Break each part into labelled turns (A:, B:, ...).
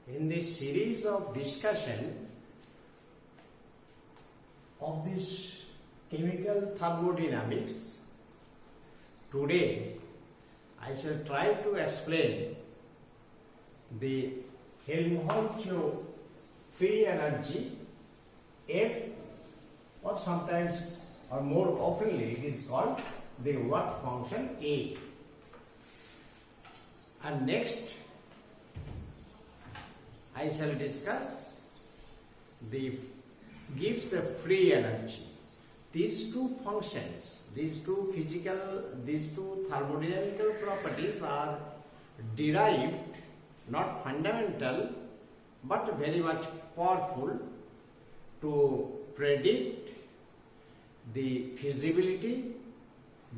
A: In this series of discussion of this chemical thermodynamics, today I shall try to explain the Helmholtz free energy F, or sometimes or more oftenly it is called the work function A. And next I shall discuss the gives a free energy. These two functions, these two thermodynamical properties are derived, not fundamental, but very much powerful to predict the feasibility,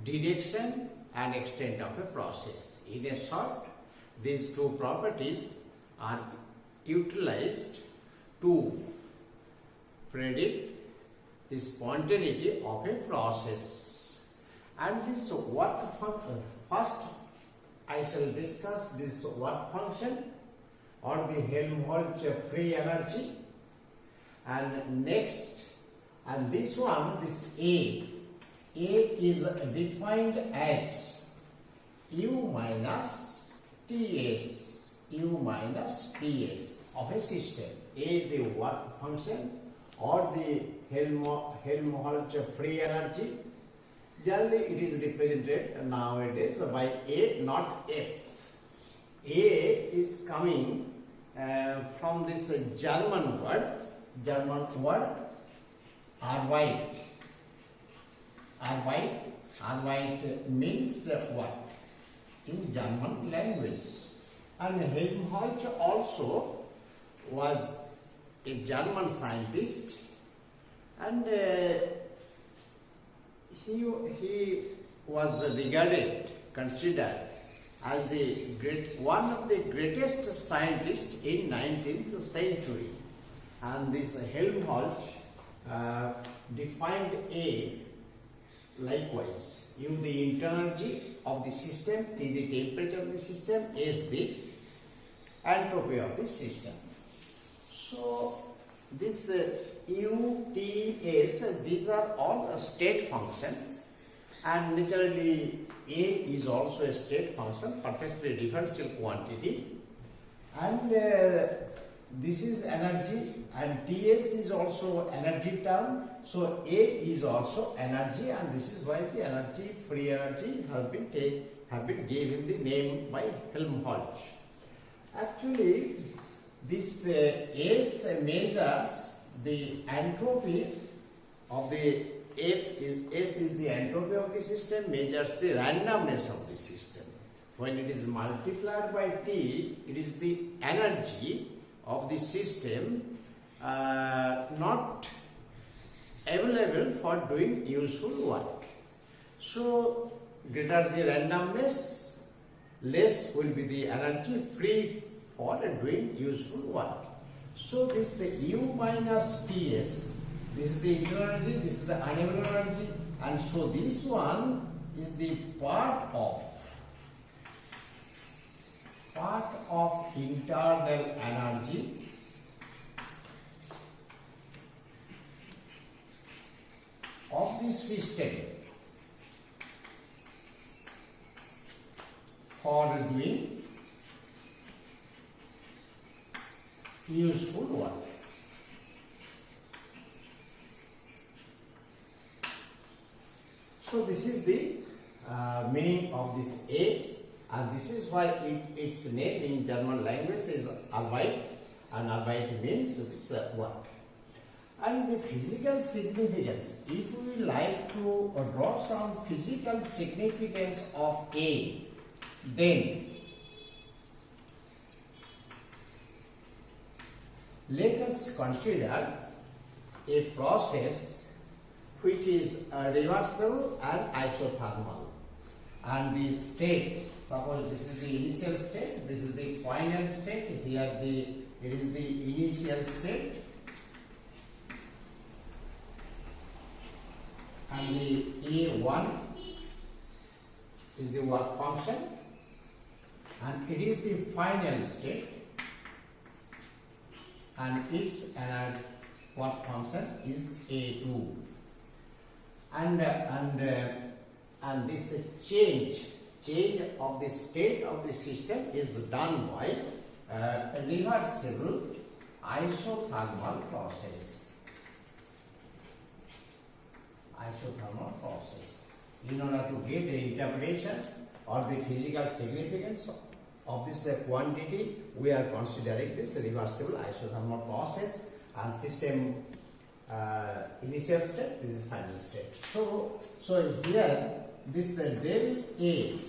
A: direction and extent of a process. In a short, these two properties are utilized to predict the spontaneity of a process. And this work function, first I shall discuss this work function or the Helmholtz free energy, and next, and this one, this A is defined as U minus Ts of a system. A, the work function or the Helmholtz free energy. Generally it is represented nowadays by A, not F. A is coming from this German word Arbeit. Arbeit means work in German language. And Helmholtz also was a German scientist, and he was considered as one of the greatest scientists in 19th century. And this Helmholtz defined A likewise. U, the internal energy of the system, T, the temperature of the system, S, the entropy of the system. So this U, T, S, these are all state functions, and naturally A is also a state function, perfectly differential quantity, and this is energy, and Ts is also energy term. So A is also energy, and this is why the energy, free energy, have been given the name by Helmholtz. Actually, this S measures the entropy of the S is the entropy of the system, measures the randomness of the system. When it is multiplied by T, it is the energy of the system not available for doing useful work. So greater the randomness, less will be the energy free for doing useful work. So this U minus Ts, this is the internal energy, this is the unavailable energy, and so this one is the part of internal energy of the system for doing useful work. So this is the meaning of this A, and this is why its name in German language is Arbeit, and Arbeit means this work. And the physical significance, if we like to draw some physical significance of A, then let us consider a process which is reversible and isothermal. And the state, suppose this is the initial state, this is the final state, here it is the initial state, and the A1 is the work function, and it is the final state, and its work function is A2. And this change of the state of the system is done by a reversible isothermal process. In order to get the interpretation or the physical significance of this quantity, we are considering this reversible isothermal process, and system initial state, this is final state. So here this del A,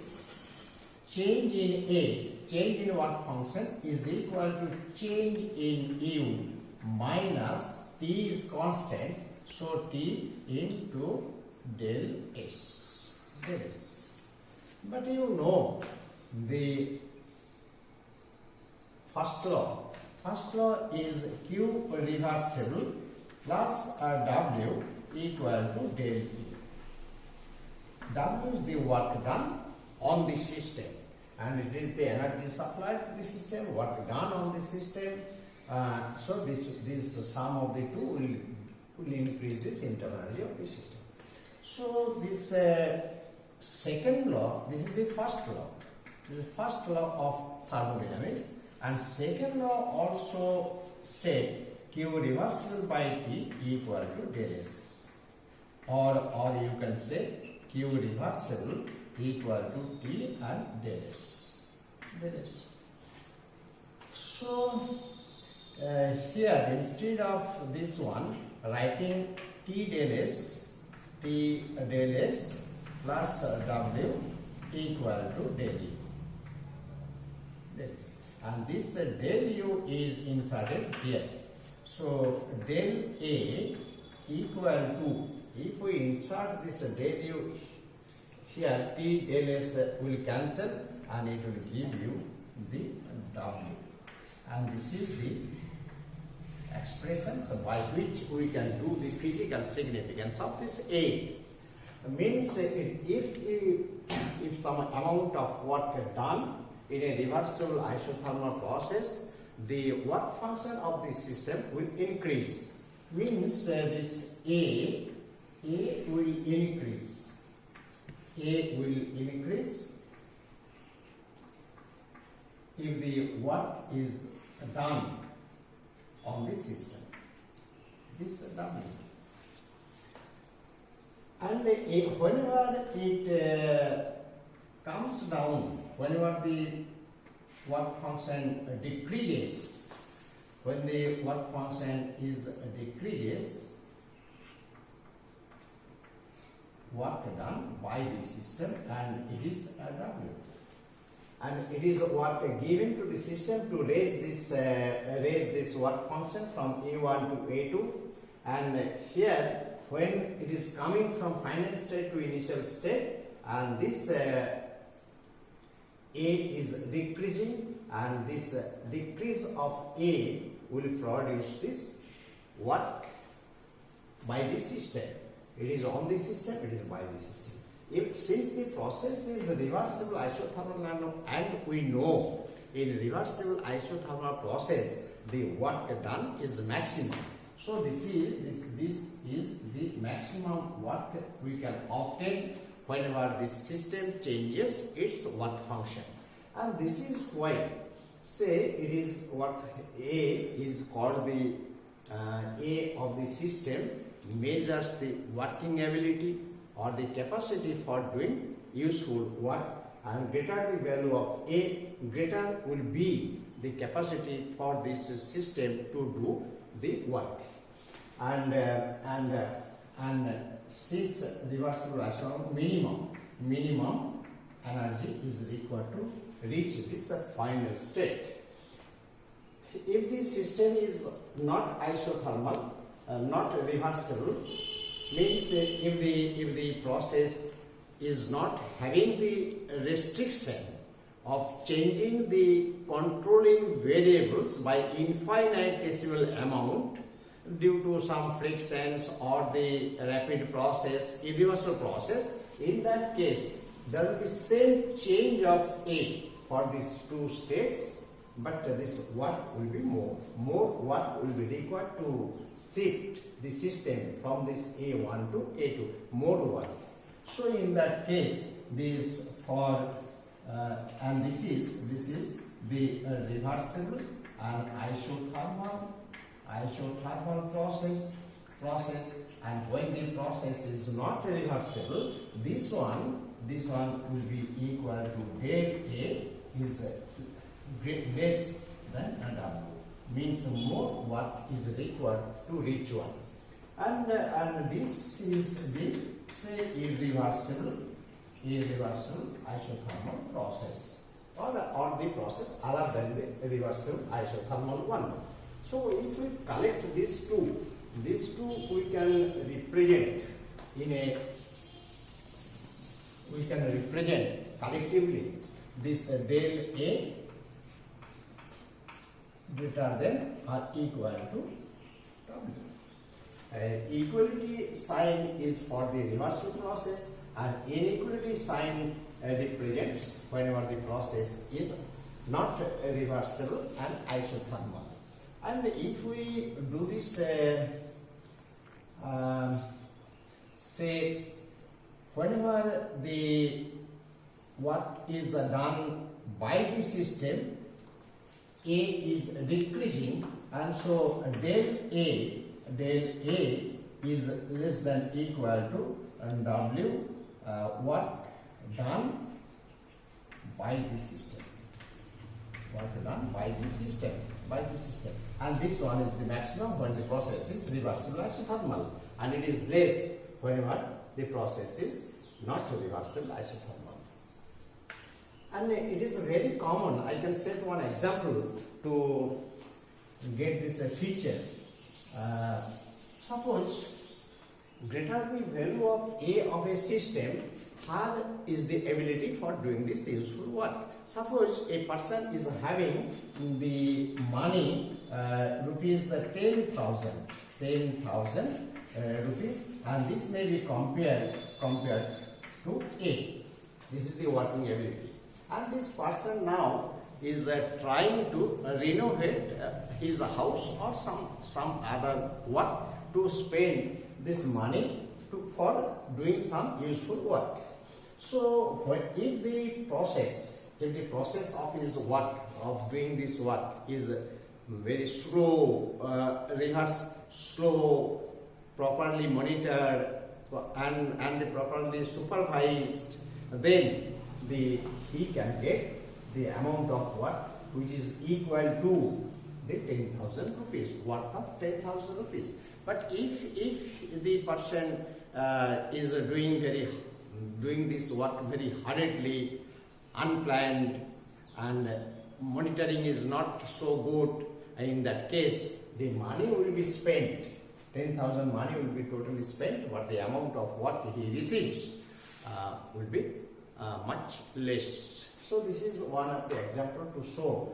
A: change in work function is equal to change in U minus T is constant, so T into del S. But you know the first law is Q reversible plus W equal to del E. W is the work done on the system, and it is the energy supplied to the system, work done on the system. So this sum of the two will increase this internal energy of the system. So this second law, this is the first law. This is first law of thermodynamics, and second law also state Q reversible by T equal to del S, or you can say Q reversible equal to T and del S. So here instead of this one, writing T del S plus W equal to del U. And this del U is inserted here. So del A equal to, if we insert this del U here, T del S will cancel and it will give you the W. And this is the expressions by which we can do the physical significance of this A. Means if some amount of work done in a reversible isothermal process, the work function of the system will increase. Means this A will increase. If the work is done on this system, this W. And whenever it comes down, whenever the work function decreases, when the work function is decreases, work done by the system, and it is a W. And it is work given to the system to raise this work function from A1 to A2, and here when it is coming from final state to initial state, and this A is decreasing, and this decrease of A will produce this work by the system. It is on the system, it is by the system. Since the process is reversible isothermal, and we know in reversible isothermal process the work done is maximum. So this is the maximum work we can obtain whenever the system changes its work function. And this is why, say it is what A is called the A of the system, measures the working ability or the capacity for doing useful work, and greater the value of A, greater will be the capacity for this system to do the work. And since reversible isothermal, minimum energy is required to reach this final state. If the system is not isothermal, not reversible, means if the process is not having the restriction of changing the controlling variables by infinitesimal amount due to some frictions or the rapid process, irreversible process, in that case there will be same change of A for these two states, but this work will be more. More work will be required to shift the system from this A1 to A2. More work. So in that case, this for and this is the reversible and isothermal process, and when the process is not reversible, this one will be equal to del A is less than W, means more work is required to reach one, and this is the say irreversible isothermal process, or the process other than the reversible isothermal one. So if we collect these two we can represent collectively this del A greater than or equal to W. Equality sign is for the reversible process, and inequality sign represents whenever the process is not reversible and isothermal. And if we do this, say whenever the work is done by the system, A is decreasing, and so del A is less than equal to W work done by the system. And this one is the maximum when the process is reversible isothermal, and it is less whenever the process is not reversible isothermal. And it is very common. I can set one example to get these features. Suppose greater the value of A of a system, higher is the ability for doing this useful work. Suppose a person is having the money rupees 10,000 rupees, and this may be compared to A. This is the working ability, and this person now is trying to renovate his house or some other work to spend this money for doing some useful work. So if the process of his work, of doing this work, is very slow, slow, properly monitored and properly supervised, then he can get the amount of work which is equal to the 10,000 rupees, worth of 10,000 rupees. But if the person is doing this work very hurriedly, unplanned, and monitoring is not so good, in that case the money will be spent, 10,000 money will be totally spent, but the amount of work he receives will be much less. So this is one of the example to show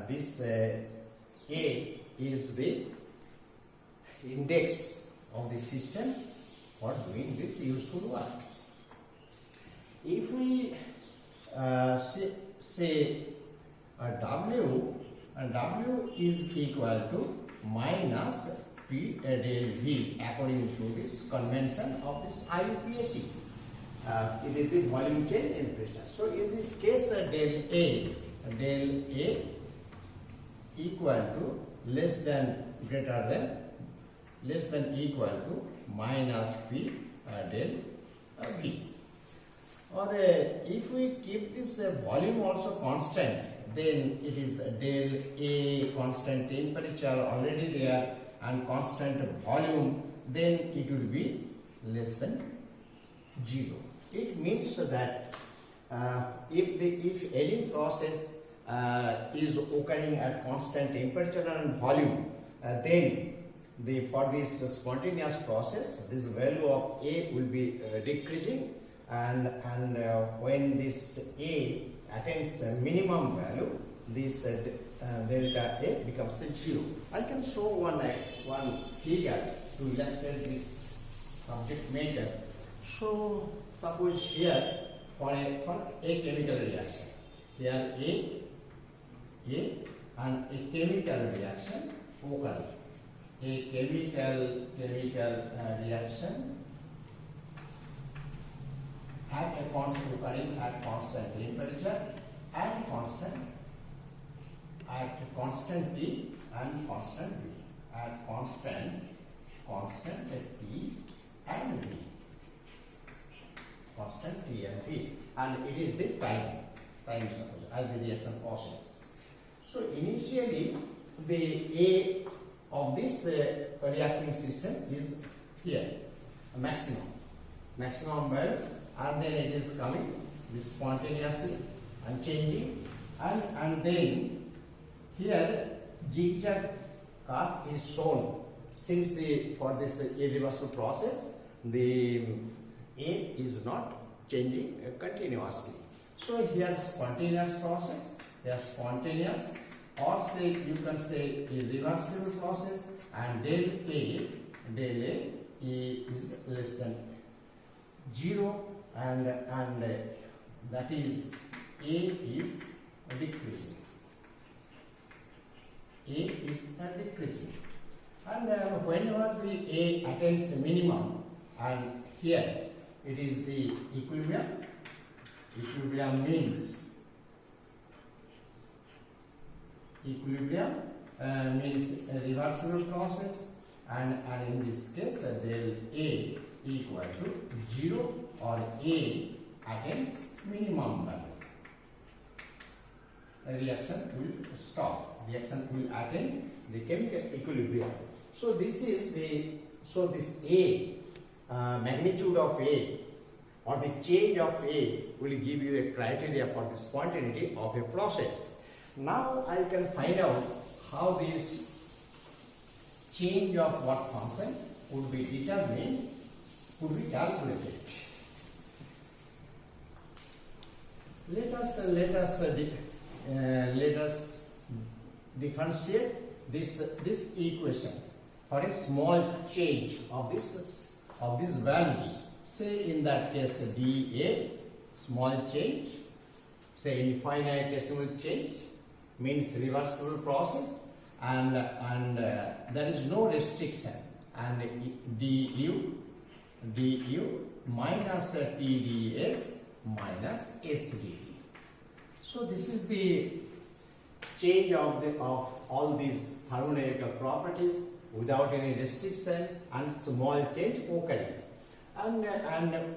A: this A is the index of the system for doing this useful work. If we say W is equal to minus P del V according to this convention of this IUPAC. It is the volume change in pressure. So in this case, del A equal to less than equal to minus P del V. Or if we keep this volume also constant, then it is del A, constant temperature already there, and constant volume, then it will be less than 0. It means that if any process is occurring at constant temperature and volume, then for this spontaneous process, this value of A will be decreasing, and when this A attains the minimum value, this delta A becomes 0. I can show one figure to illustrate this subject matter. So suppose here for a chemical reaction, here A and a chemical reaction occurring. A chemical reaction at a constant occurring at constant temperature and constant T and constant V, at constant T and V, constant T and V, and it is the time suppose as the reaction process. So initially the A of this reacting system is here, a maximum value, and then it is coming this spontaneously and changing, and then here zigzag curve is shown, since for this irreversible process the A is not changing continuously. So here spontaneous process, here spontaneous, or say you can say a reversible process, and del A is less than 0, and that is A is decreasing. A is decreasing, and whenever the A attains minimum, and here it is the equilibrium. Equilibrium means a reversible process, and in this case del A equal to 0, or A attains minimum value. The reaction will stop. Reaction will attain the chemical equilibrium. So this is this A, magnitude of A, or the change of A will give you a criteria for the spontaneity of a process. Now I can find out how this change of work function would be determined, would be calculated. Let us differentiate this equation for a small change of these values. Say in that case dA, small change, say infinitesimal change, means reversible process, and there is no restriction, and du minus TdS minus SdT. So this is the change of all these thermodynamic properties without any restrictions and small change occurring. And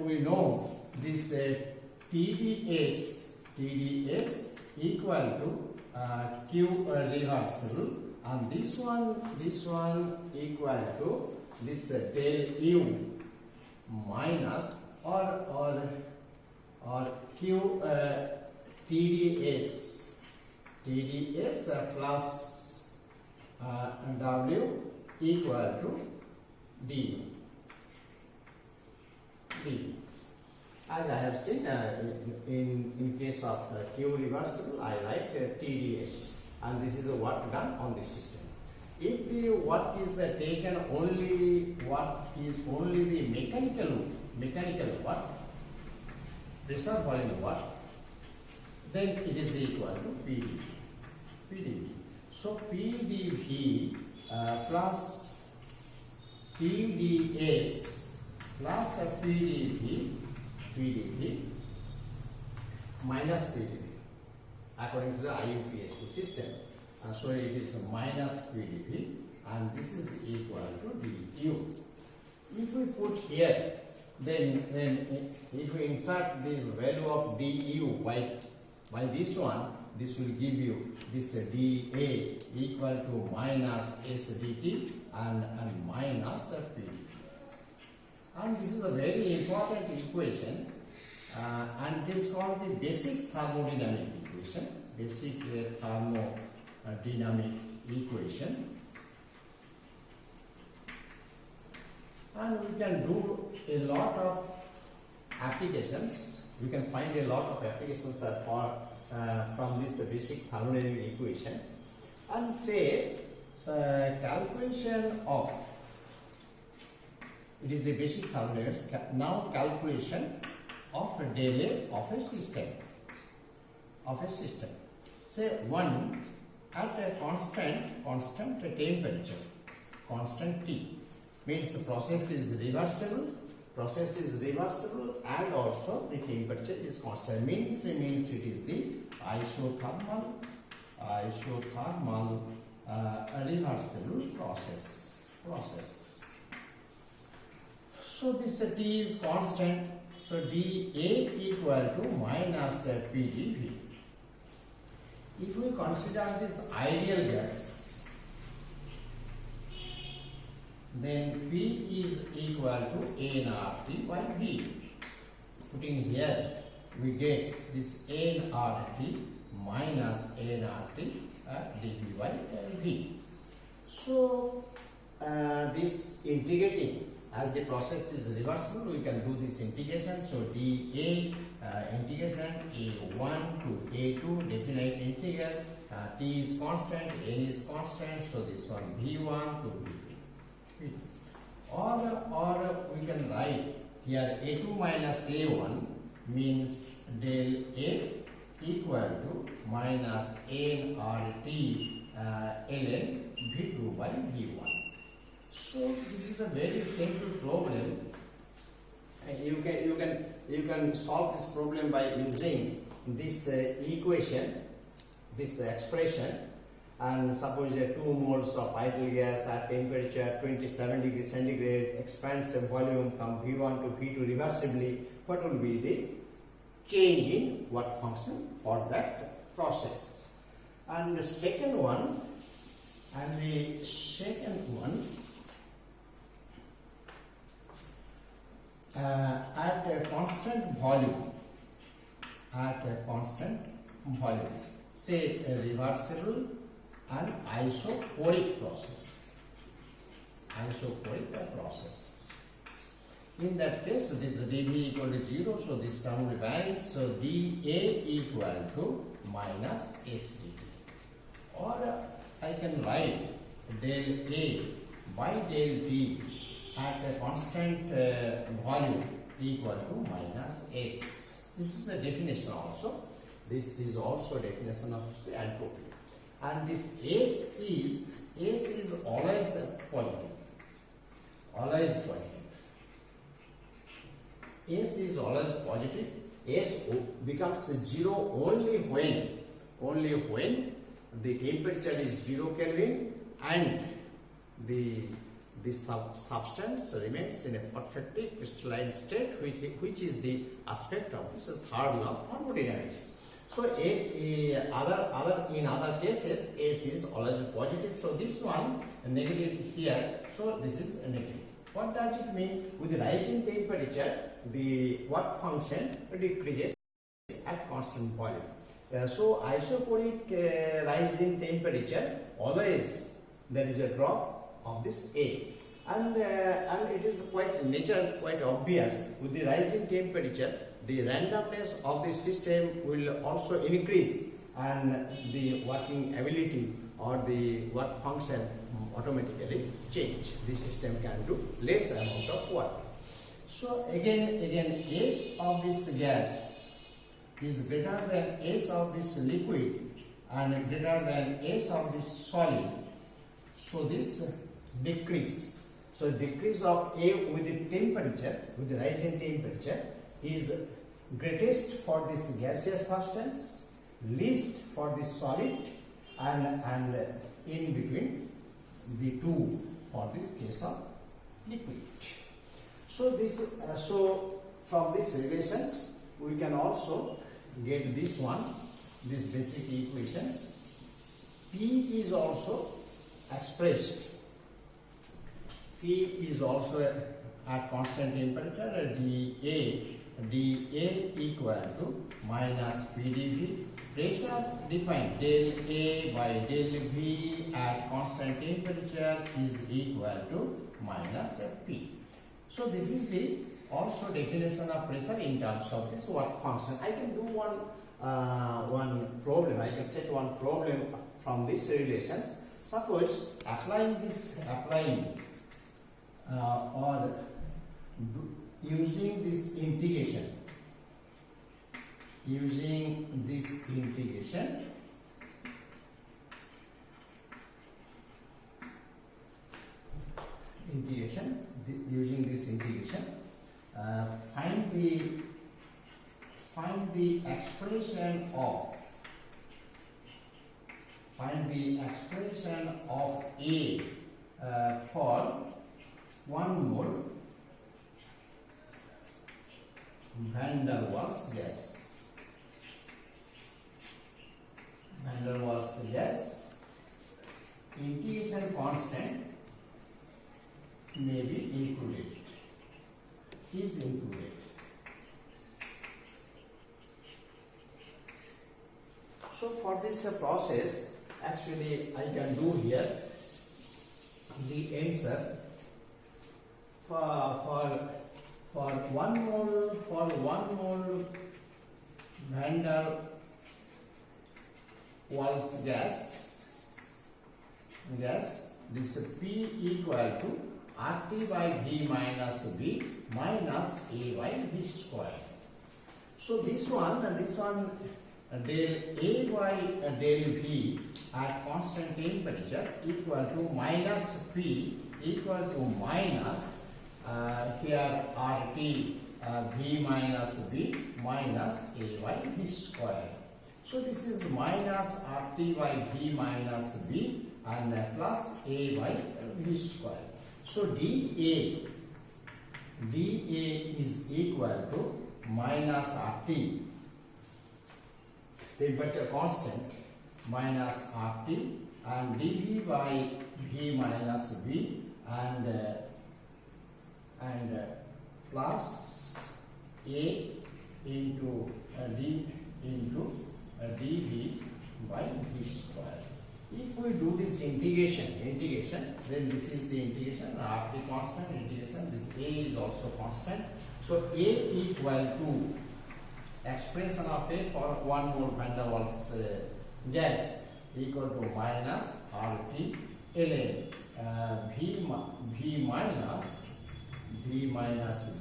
A: we know this TdS equal to Q reversible, and this one equal to this del U minus or Q TdS plus W equal to du. As I have seen in case of Q reversible, I write TdS, and this is the work done on this system. If the work is taken only, what is only the mechanical work, pressure volume work, then it is equal to PdV. So PdV plus TdS plus PdV minus PdV according to the IUPAC system. So it is minus PdV, and this is equal to du. If we put here, then if we insert this value of du by this one, this will give you this dA equal to minus SdT and minus PdV. And this is a very important equation, and this is called the basic thermodynamic equation. Basic thermodynamic equation, and we can do a lot of applications. We can find a lot of applications from these basic thermodynamic equations, and say calculation of, it is the basic thermodynamics. Now calculation of del A of a system. Say one at a constant temperature, constant T, means the process is reversible, and also the temperature is constant, means it is the isothermal reversible process. So this T is constant, so dA equal to minus PdV. If we consider this ideal gas, then P is equal to nRT by V. Putting here, we get this nRT minus nRT dV by V. So this integrating, as the process is reversible, we can do this integration. So dA integration A1 to A2 definite integral, T is constant, N is constant, so this one V1 to V2. Or we can write here A2 minus A1 means del A equal to minus nRT ln V2 by V1. So this is a very simple problem. You can solve this problem by using this equation, this expression, and suppose 2 moles of ideal gas at temperature 27 degrees centigrade expands the volume from V1 to V2 reversibly. What will be the change in work function for that process? And the second one, at a constant volume, say a reversible and isoporic process. In that case, this dV equal to 0, so this term will vanish. So dA equal to minus SdT. Or I can write del A by del T at a constant volume equal to minus S. This is the definition also. This is also definition of the entropy. And this S is always positive. S is always positive. S becomes 0 only when the temperature is 0 Kelvin and the substance remains in a perfectly crystalline state, which is the aspect of this third law of thermodynamics. So in other cases, S is always positive. So this one negative here. So this is negative. What does it mean? With the rising temperature, the work function decreases at constant volume. So isoporic rise in temperature, always there is a drop of this A. And it is quite natural, quite obvious. With the rising temperature, the randomness of the system will also increase, and the working ability or the work function automatically change. The system can do less amount of work. So again S of this gas is greater than S of this liquid and greater than S of this solid. So this decrease. So decrease of A with the temperature, with the rise in temperature, is greatest for this gaseous substance, least for the solid, and in between the two for this case of liquid. So this so from these relations we can also get this one, these basic equations. P is also expressed. P is also at constant temperature, dA equal to minus PdV. Pressure defined del A by del V at constant temperature is equal to minus P. So this is the also definition of pressure in terms of this work function. I can do one problem. I can set one problem from these relations. Suppose or using this integration, integration, using this integration, find the expression of A for 1 mole van der Waals gas. Van der Waals gas, integration constant may be included, is included. So for this process, actually I can do here the answer for 1 mole van der Waals gas, this P equal to RT by V minus B minus A by V square. So this one del A by del V at constant temperature equal to minus P equal to minus here RT V minus B minus A by V square. So this is minus RT by V minus B and plus A by V square. So dA is equal to minus RT, temperature constant, minus RT, and dV by V minus B and plus A into D into dV by V square. If we do this integration, then this is the integration, RT constant, integration, this A is also constant. So A equal to expression of A for 1 mole van der Waals gas equal to minus RT ln V minus B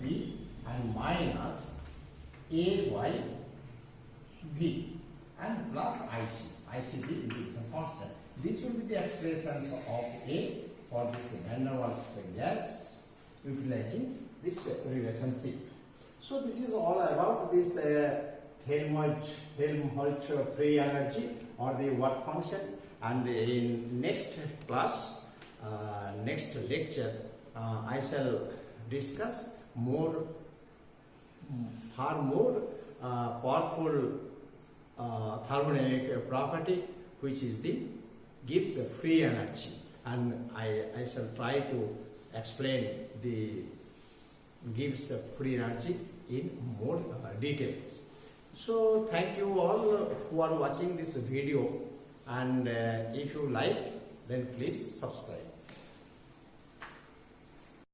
A: and minus A by V and plus IC the integration constant. This will be the expressions of A for this van der Waals gas utilizing this relationship. So this is all about this Helmholtz free energy or the work function, and in next class, next lecture, I shall discuss far more powerful thermodynamic property, which is gives a free energy, and I shall try to explain the gives a free energy in more details. So thank you all who are watching this video, and if you like, then please subscribe.